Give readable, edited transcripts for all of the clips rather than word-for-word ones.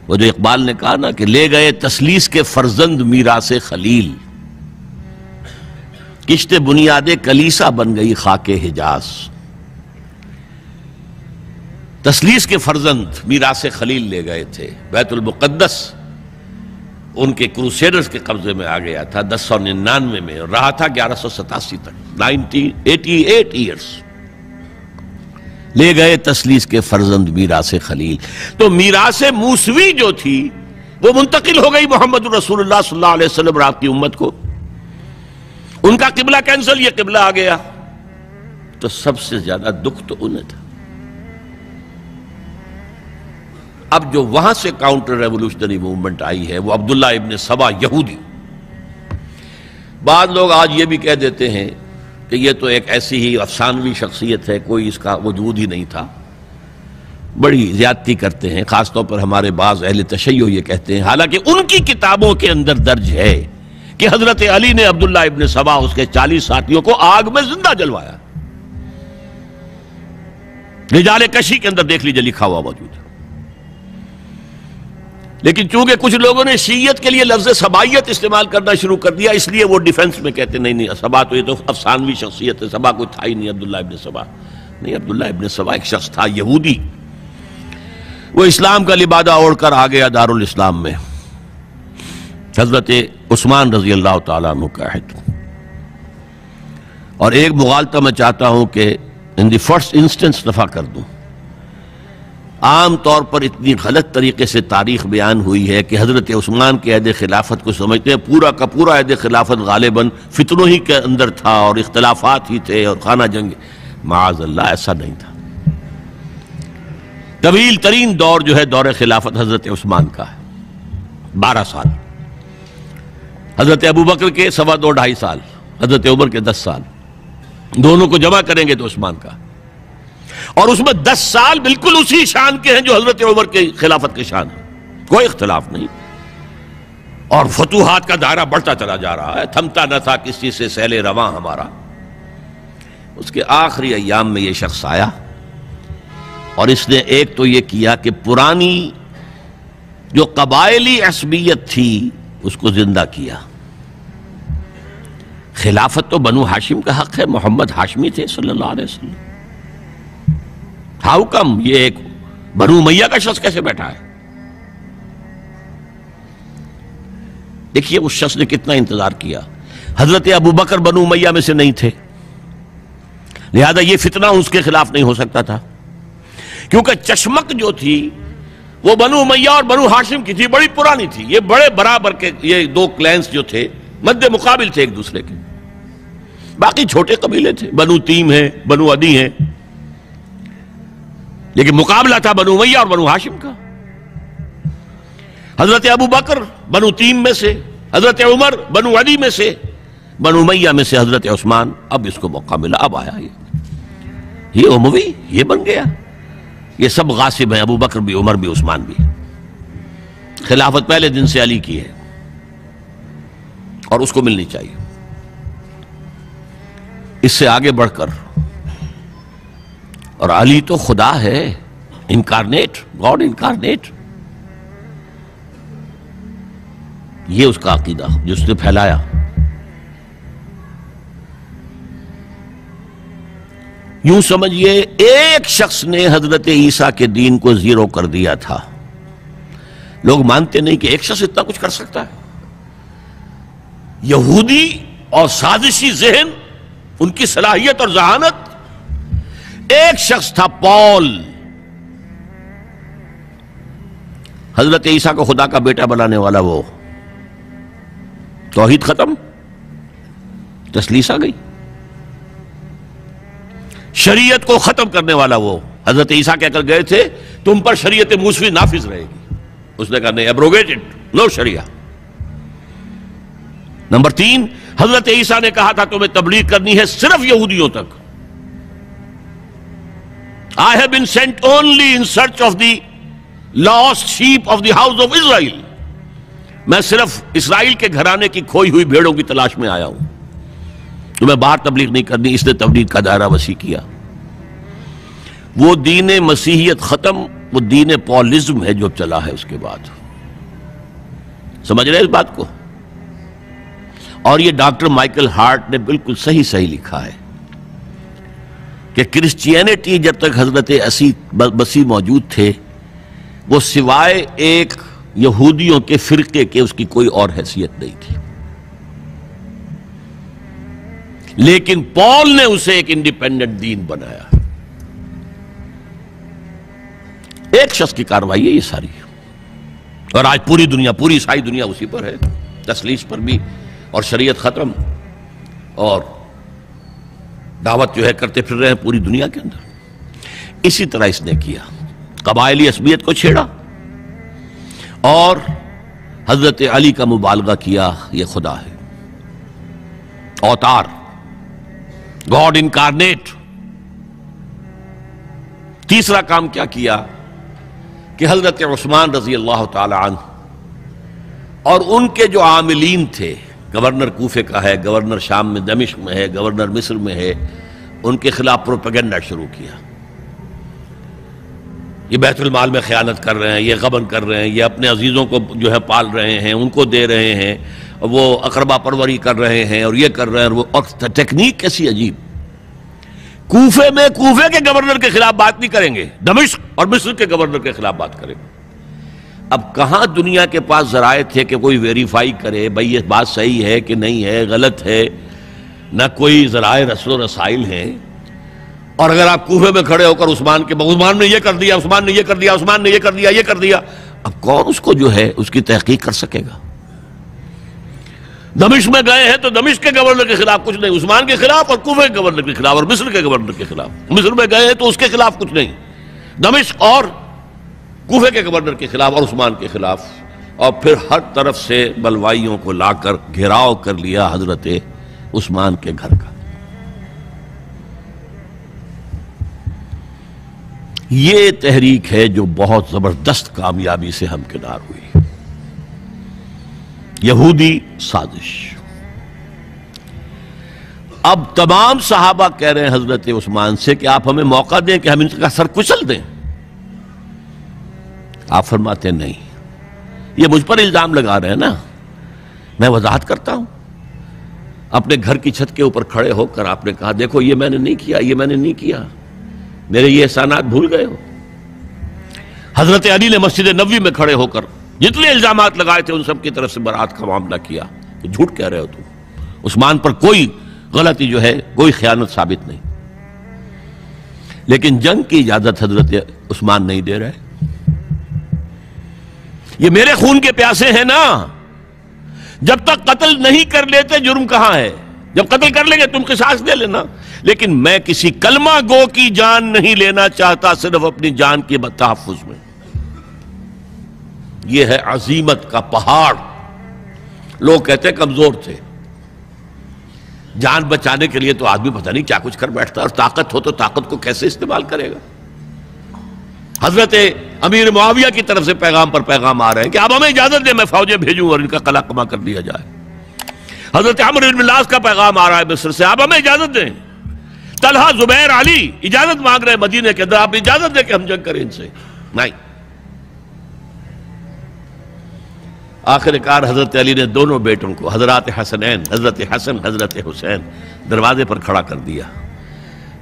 وہ جو اقبال نے کہا نا کہ لے گئے تسلیس کے فرزند میراث خلیل، کشت بنیاد کلیسا بن گئی خاک حجاز۔ تسلیس کے فرزند میراث خلیل لے گئے تھے، بیت المقدس ان کے کروسیڈرز کے قبضے میں آ گیا تھا 1099 میں، اور رہا تھا 1187 تک، 88 ایئرز۔ لے گئے تسلیس کے فرزند میراث خلیل، تو میراث موسوی جو تھی وہ منتقل ہو گئی محمد رسول اللہ صلی اللہ علیہ وسلم اور آپ کی امت کو۔ ان کا قبلہ کینسل، یہ قبلہ آ گیا، تو سب سے زیادہ دکھ تو انہیں تھا۔ اب جو وہاں سے کاؤنٹر ریولوشنری موومنٹ آئی ہے وہ عبداللہ ابن سبا یہودی۔ بعض لوگ آج یہ بھی کہہ دیتے ہیں کہ یہ تو ایک ایسی ہی افسانوی شخصیت ہے، کوئی اس کا وجود ہی نہیں تھا، بڑی زیادتی کرتے ہیں، خاص طور پر ہمارے بعض اہل تشیع یہ کہتے ہیں، حالانکہ ان کی کتابوں کے اندر درج ہے کہ حضرت علی نے عبداللہ ابن سبا اس کے 40 ساتھیوں کو آگ میں زندہ جلوایا۔ رجال کشی کے اندر دیکھ لیجیے لکھا ہوا موجود ہے۔ لیکن چونکہ کچھ لوگوں نے شیعیت کے لیے لفظ سبائیت استعمال کرنا شروع کر دیا، اس لیے وہ ڈیفنس میں کہتے ہیں نہیں سبا تو یہ تو افسانوی شخصیت ہے، سبا کوئی تھا ہی نہیں عبداللہ ابن سبا۔ نہیں، عبداللہ ابن سبا ایک شخص تھا یہودی، وہ اسلام کا لبادہ اوڑھ کر آ گیا دارالاسلام میں، حضرت عثمان رضی اللہ تعالیٰ عنہ کا عہد۔ اور ایک مغالطہ میں چاہتا ہوں کہ ان دی فرسٹ انسٹنس دفع کر دوں، عام طور پر اتنی غلط طریقے سے تاریخ بیان ہوئی ہے کہ حضرت عثمان کے عہد خلافت کو سمجھتے ہیں پورا کا پورا عہد خلافت غالباً فتنوں ہی کے اندر تھا اور اختلافات ہی تھے اور خانہ جنگ۔ معاذ اللہ، ایسا نہیں تھا۔ طویل ترین دور جو ہے دور خلافت حضرت عثمان کا ہے، 12 سال، حضرت ابوبکر کے 2.5 سال، حضرت عمر کے 10 سال، دونوں کو جمع کریں گے تو عثمان کا، اور اس میں 10 سال بالکل اسی شان کے ہیں جو حضرت عمر کے خلافت کے شان ہے، کوئی اختلاف نہیں، اور فتوحات کا دائرہ بڑھتا چلا جا رہا ہے، تھمتا نہ تھا کسی سے سیل رواں ہمارا۔ اس کے آخری ایام میں یہ شخص آیا اور اس نے ایک تو یہ کیا کہ پرانی جو قبائلی عصبیت تھی اس کو زندہ کیا۔ خلافت تو بنو ہاشم کا حق ہے، محمد ہاشمی تھے صلی اللہ علیہ وسلم، ہاؤ کم یہ ایک بنو امیہ کا شخص کیسے بیٹھا ہے؟ دیکھیے اس شخص نے کتنا انتظار کیا۔ حضرت ابوبکر بنو امیہ میں سے نہیں تھے، لہذا یہ فتنہ اس کے خلاف نہیں ہو سکتا تھا، کیونکہ چشمک جو تھی وہ بنو امیہ اور بنو ہاشم کی تھی، بڑی پرانی تھی، یہ بڑے برابر کے یہ دو کلینز جو تھے مد مقابل تھے ایک دوسرے کے، باقی چھوٹے قبیلے تھے، بنو تیم ہیں، بنو عدی ہیں، لیکن مقابلہ تھا بنو امیہ اور بنو ہاشم کا۔ حضرت ابوبکر بنو تیم میں سے، حضرت عمر بنو عدی میں سے، بنو امیہ میں سے حضرت عثمان۔ اب اس کو موقع ملا، اب آیا یہ اموی، یہ بن گیا، یہ سب غاصب ہیں، ابوبکر بھی، عمر بھی، عثمان بھی۔ خلافت پہلے دن سے علی کی ہے اور اس کو ملنی چاہیے۔ اس سے آگے بڑھ کر، اور علی تو خدا ہے، انکارنیٹ، گاڈ انکارنیٹ، یہ اس کا عقیدہ جس نے پھیلایا۔ یوں سمجھئے ایک شخص نے حضرت عیسیٰ کے دین کو زیرو کر دیا تھا۔ لوگ مانتے نہیں کہ ایک شخص اتنا کچھ کر سکتا ہے۔ یہودی اور سازشی ذہن، ان کی صلاحیت اور ذہانت۔ ایک شخص تھا پال، حضرت عیسیٰ کو خدا کا بیٹا بنانے والا، وہ توحید ختم، تسلیس آ گئی۔ شریعت کو ختم کرنے والا وہ حضرت عیسیٰ کہہ کر گئے تھے تم پر شریعت موسوی نافذ رہے گی، اس نے کہا نہیں، ایبروگیٹڈ، نو شریعہ۔ نمبر 3، حضرت عیسیٰ نے کہا تھا تمہیں تبلیغ کرنی ہے صرف یہودیوں تک۔ I have been sent only in search of the lost sheep of the house of Israel۔ میں صرف اسرائیل کے گھرانے کی کھوئی ہوئی بھیڑوں کی تلاش میں آیا ہوں، تمہیں باہر تبلیغ نہیں کرنی۔ اس نے تبلیغ کا دائرہ وسیع کیا۔ وہ دین مسیحیت ختم وہ دین پالزم ہے جو چلا ہے اس کے بعد. سمجھ رہے اس بات کو؟ اور یہ ڈاکٹر مائیکل ہارٹ نے بالکل صحیح لکھا ہے کہ کرسچینٹی جب تک حضرت مسیح موجود تھے وہ سوائے ایک یہودیوں کے فرقے کے اس کی کوئی اور حیثیت نہیں تھی، لیکن پال نے اسے ایک انڈیپینڈنٹ دین بنایا. ایک شخص کی کارروائی ہے یہ ساری، اور آج پوری دنیا، پوری عیسائی دنیا اسی پر ہے، تسلیس پر بھی، اور شریعت ختم، اور دعوت جو ہے کرتے پھر رہے ہیں پوری دنیا کے اندر. اسی طرح اس نے کیا، قبائلی عصبیت کو چھیڑا اور حضرت علی کا مبالغہ کیا یہ خدا ہے، اوتار، گاڈ انکارنیٹ. تیسرا کام کیا کیا کہ حضرت عثمان رضی اللہ تعالی عنہ اور ان کے جو عاملین تھے، گورنر کوفے کا ہے، گورنر شام میں دمشق میں ہے، گورنر مصر میں ہے، ان کے خلاف پروپیگنڈا شروع کیا. یہ بیت المال میں خیانت کر رہے ہیں، یہ غبن کر رہے ہیں، یہ اپنے عزیزوں کو جو ہے پال رہے ہیں، ان کو دے رہے ہیں، وہ اقربا پروری کر رہے ہیں، اور یہ کر رہے ہیں. اور ٹیکنیک کیسی عجیب، کوفے میں کوفے کے گورنر کے خلاف بات نہیں کریں گے، دمشق اور مصر کے گورنر کے خلاف بات کریں گے. اب کہاں دنیا کے پاس ذرائع تھے کہ کوئی ویریفائی کرے بھئی یہ بات صحیح ہے کہ نہیں ہے، غلط ہے؟ نہ کوئی ذرائع رسل و رسائل ہیں. اور اگر آپ کوفے میں کھڑے ہو کر عثمان نے یہ کر دیا، عثمان نے یہ کر دیا، عثمان نے یہ کر دیا، یہ کر دیا، اب کون اس کو جو ہے اس کی تحقیق کر سکے گا؟ دمشق میں گئے ہیں تو دمشق کے گورنر کے خلاف کچھ نہیں، عثمان کے خلاف، اور کوفے کے گورنر کے خلاف، اور مصر کے گورنر کے خلاف. مصر میں گئے ہیں تو اس کے خلاف کچھ نہیں، دمشق اور کوفے کے گورنر کے خلاف اور عثمان کے خلاف. اور پھر ہر طرف سے بلوائیوں کو لا کر گھیراؤ کر لیا حضرت عثمان کے گھر کا. یہ تحریک ہے جو بہت زبردست کامیابی سے ہمکنار ہوئی، یہودی سازش. اب تمام صحابہ کہہ رہے ہیں حضرت عثمان سے کہ آپ ہمیں موقع دیں کہ ہم ان کا سر کچل دیں. آپ فرماتے نہیں، یہ مجھ پر الزام لگا رہے ہیں نا، میں وضاحت کرتا ہوں. اپنے گھر کی چھت کے اوپر کھڑے ہو کر آپ نے کہا دیکھو یہ میں نے نہیں کیا، یہ میں نے نہیں کیا، میرے یہ احسانات بھول گئے ہو. حضرت علی نے مسجد نبوی میں کھڑے ہو کر جتنے الزامات لگائے تھے ان سب کی طرف سے برات کا معاملہ کیا کہ جھوٹ کہہ رہے ہو تم، عثمان پر کوئی غلطی جو ہے، کوئی خیانت ثابت نہیں. لیکن جنگ کی اجازت حضرت عثمان نہیں دے رہے. یہ میرے خون کے پیاسے ہیں نا، جب تک قتل نہیں کر لیتے جرم کہاں ہے؟ جب قتل کر لیں گے تم قصاص دے لینا. لیکن میں کسی کلمہ گو کی جان نہیں لینا چاہتا، صرف اپنی جان کے تحفظ میں. یہ ہے عزیمت کا پہاڑ. لوگ کہتے کمزور تھے، جان بچانے کے لیے تو آدمی پتہ نہیں کیا کچھ کر بیٹھتا، اور طاقت ہو تو طاقت کو کیسے استعمال کرے گا. حضرت امیر معاویہ کی طرف سے پیغام پر پیغام آ رہے ہیں کہ آپ ہمیں اجازت دیں میں فوجیں بھیجوں اور ان کا قلع کما کر دیا جائے. حضرت عمرو بن العاص کا پیغام آ رہا ہے مصر سے، آپ ہمیں اجازت دیں. طلحہ، زبیر، علی اجازت مانگ رہے ہیں مدینے کے اندر، آپ اجازت دیں کہ ہم جنگ کریں ان سے. نہیں. آخر کار حضرت علی نے دونوں بیٹوں کو، حضرات حسنین، حضرت حسن، حضرت حسین، دروازے پر کھڑا کر دیا.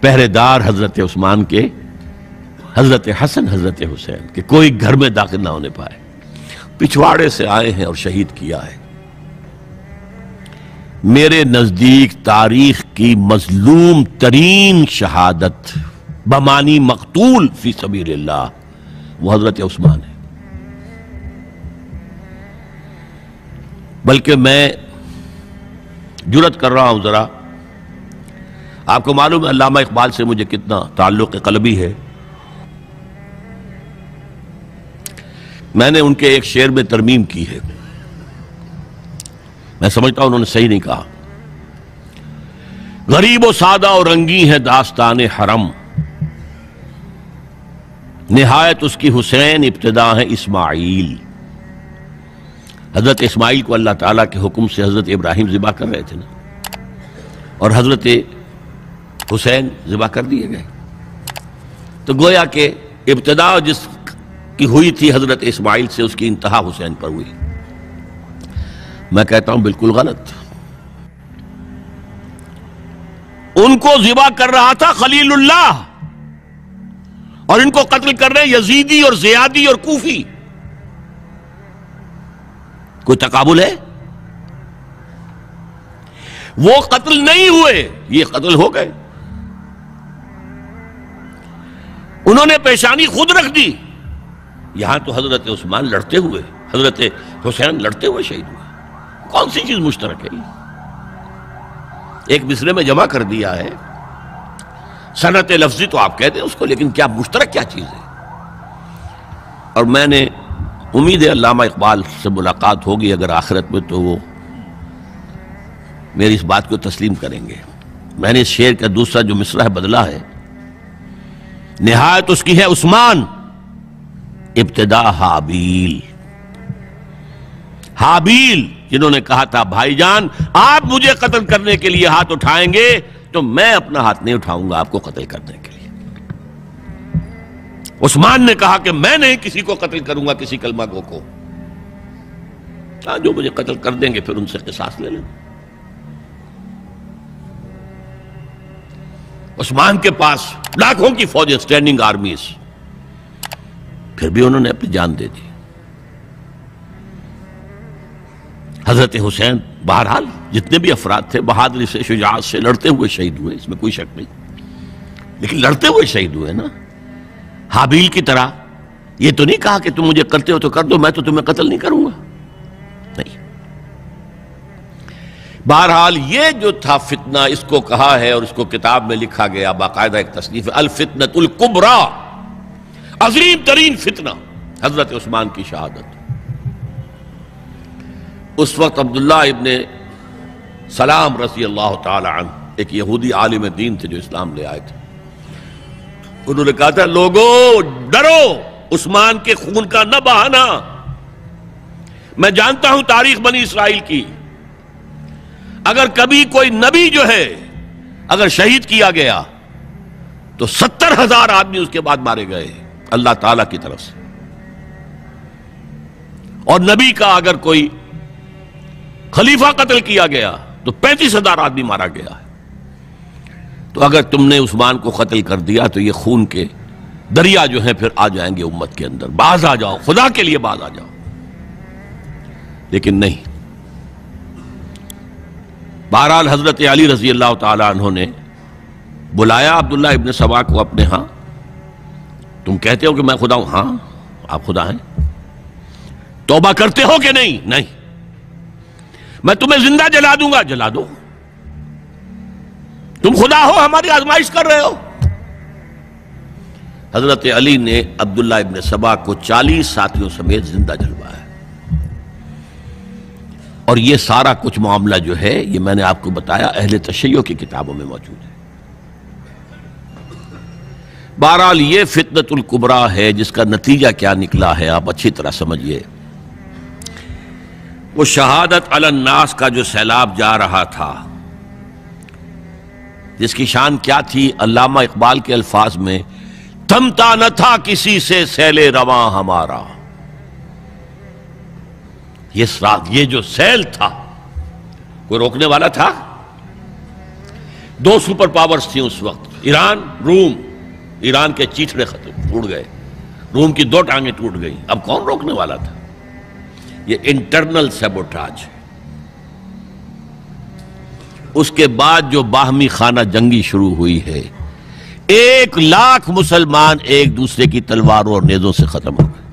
پہرے دار حضرت عثمان کے، حضرت حسن، حضرت حسین کہ کوئی گھر میں داخل نہ ہونے پائے. پچھواڑے سے آئے ہیں اور شہید کیا ہے. میرے نزدیک تاریخ کی مظلوم ترین شہادت بمانی مقتول فی سبیل اللہ وہ حضرت عثمان ہے. بلکہ میں جرات کر رہا ہوں ذرا، آپ کو معلوم ہے علامہ اقبال سے مجھے کتنا تعلق قلبی ہے. میں نے ان کے ایک شعر میں ترمیم کی ہے، میں سمجھتا ہوں انہوں نے صحیح نہیں کہا. غریب و سادہ اور رنگی ہے داستان حرم، نہایت اس کی حسین، ابتدا ہے اسماعیل. حضرت اسماعیل کو اللہ تعالیٰ کے حکم سے حضرت ابراہیم ذبح کر رہے تھے نا، اور حضرت حسین ذبح کر دیے گئے. تو گویا کہ ابتدا جس کی ہوئی تھی حضرت اسماعیل سے، اس کی انتہا حسین پر ہوئی۔ میں کہتا ہوں بالکل غلط۔ ان کو ذبح کر رہا تھا خلیل اللہ، اور ان کو قتل کر رہے یزیدی اور زیادی اور کوفی۔ کوئی تقابل ہے؟ وہ قتل نہیں ہوئے، یہ قتل ہو گئے۔ انہوں نے پیشانی خود رکھ دی۔ یہاں تو حضرت عثمان لڑتے ہوئے، حضرت حسین لڑتے ہوئے شہید ہوئے۔ کون سی چیز مشترک ہے؟ ایک مصرے میں جمع کر دیا ہے، صنعت لفظی تو آپ کہتے ہیں اس کو، لیکن کیا مشترک کیا چیز ہے؟ اور میں نے امید ہے علامہ اقبال سے ملاقات ہوگی اگر آخرت میں، تو وہ میری اس بات کو تسلیم کریں گے۔ میں نے اس شعر کا دوسرا جو مصرع ہے بدلا ہے، نہایت اس کی ہے عثمان، ابتدا حابیل۔ حابیل جنہوں نے کہا تھا بھائی جان آپ مجھے قتل کرنے کے لیے ہاتھ اٹھائیں گے تو میں اپنا ہاتھ نہیں اٹھاؤں گا آپ کو قتل کرنے کے لیے۔ عثمان نے کہا کہ میں نہیں کسی کو قتل کروں گا، کسی کلمہ گو کو، جو مجھے قتل کر دیں گے پھر ان سے قصاص لے لیں۔ عثمان کے پاس لاکھوں کی فوجیں، اسٹینڈنگ آرمیز، پھر بھی انہوں نے اپنی جان دے دی۔ حضرت حسین بہرحال جتنے بھی افراد تھے بہادری سے، شجاعت سے لڑتے ہوئے شہید ہوئے، اس میں کوئی شک نہیں، لیکن لڑتے ہوئے شہید ہوئے نا، حابیل کی طرح۔ یہ تو نہیں کہا کہ تم مجھے کرتے ہو تو کر دو، میں تو تمہیں قتل نہیں کروں گا، نہیں۔ بہرحال یہ جو تھا فتنہ، اس کو کہا ہے اور اس کو کتاب میں لکھا گیا، باقاعدہ ایک تصنیف ہے، الفتنۃ الکبریٰ، عظیم ترین فتنہ، حضرت عثمان کی شہادت۔ اس وقت عبداللہ ابن سلام رضی اللہ تعالی عنہ، ایک یہودی عالم دین تھے جو اسلام لے آئے تھے، انہوں نے کہا تھا لوگوں ڈرو، عثمان کے خون کا نہ بہانا۔ میں جانتا ہوں تاریخ بنی اسرائیل کی، اگر کبھی کوئی نبی جو ہے اگر شہید کیا گیا تو 70,000 آدمی اس کے بعد مارے گئے اللہ تعالیٰ کی طرف سے، اور نبی کا اگر کوئی خلیفہ قتل کیا گیا تو 35,000 آدمی مارا گیا ہے۔ تو اگر تم نے عثمان کو قتل کر دیا تو یہ خون کے دریا جو ہیں پھر آ جائیں گے امت کے اندر، باز آ جاؤ، خدا کے لیے باز آ جاؤ۔ لیکن نہیں، بہرحال حضرت علی رضی اللہ تعالی عنہ نے بلایا عبداللہ ابن سبا کو اپنے ہاں۔ تم کہتے ہو کہ میں خدا ہوں؟ ہاں آپ خدا ہیں۔ توبہ کرتے ہو کہ نہیں؟ نہیں۔ میں تمہیں زندہ جلا دوں گا، جلا دو۔ تم خدا ہو، ہماری آزمائش کر رہے ہو۔ حضرت علی نے عبداللہ ابن سبا کو 40 ساتھیوں سمیت زندہ جلوایا، اور یہ سارا کچھ معاملہ جو ہے یہ میں نے آپ کو بتایا اہل تشیع کی کتابوں میں موجود ہے۔ بہرحال یہ فتنۃ الکبریٰ ہے، جس کا نتیجہ کیا نکلا ہے آپ اچھی طرح سمجھیے۔ وہ شہادت علی الناس کا جو سیلاب جا رہا تھا، جس کی شان کیا تھی، علامہ اقبال کے الفاظ میں، تھمتا نہ تھا کسی سے سیل رواں ہمارا۔ یہ جو سیل تھا کوئی روکنے والا تھا؟ 2 سپر پاورز تھیں اس وقت، ایران، روم۔ ایران کے چیتڑے ختم ٹوٹ گئے، روم کی 2 ٹانگیں ٹوٹ گئی، اب کون روکنے والا تھا؟ یہ انٹرنل سیبوٹاج ہے۔ اس کے بعد جو باہمی خانہ جنگی شروع ہوئی ہے، 1 لاکھ مسلمان ایک دوسرے کی تلواروں اور نیزوں سے ختم ہو گئے۔